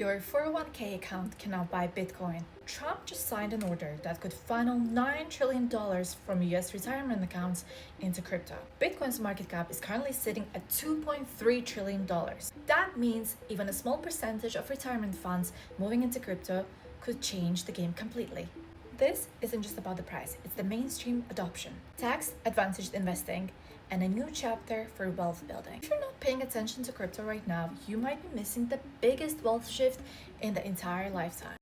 Your 401k account can now buy Bitcoin. Trump just signed an order that could funnel $9 trillion from US retirement accounts into crypto. Bitcoin's market cap is currently sitting at $2.3 trillion. That means even a small percentage of retirement funds moving into crypto could change the game completely. This isn't just about the price, it's the mainstream adoption, tax advantaged investing, and a new chapter for wealth building. If you're not paying attention to crypto right now, you might be missing the biggest wealth shift in the entire lifetime.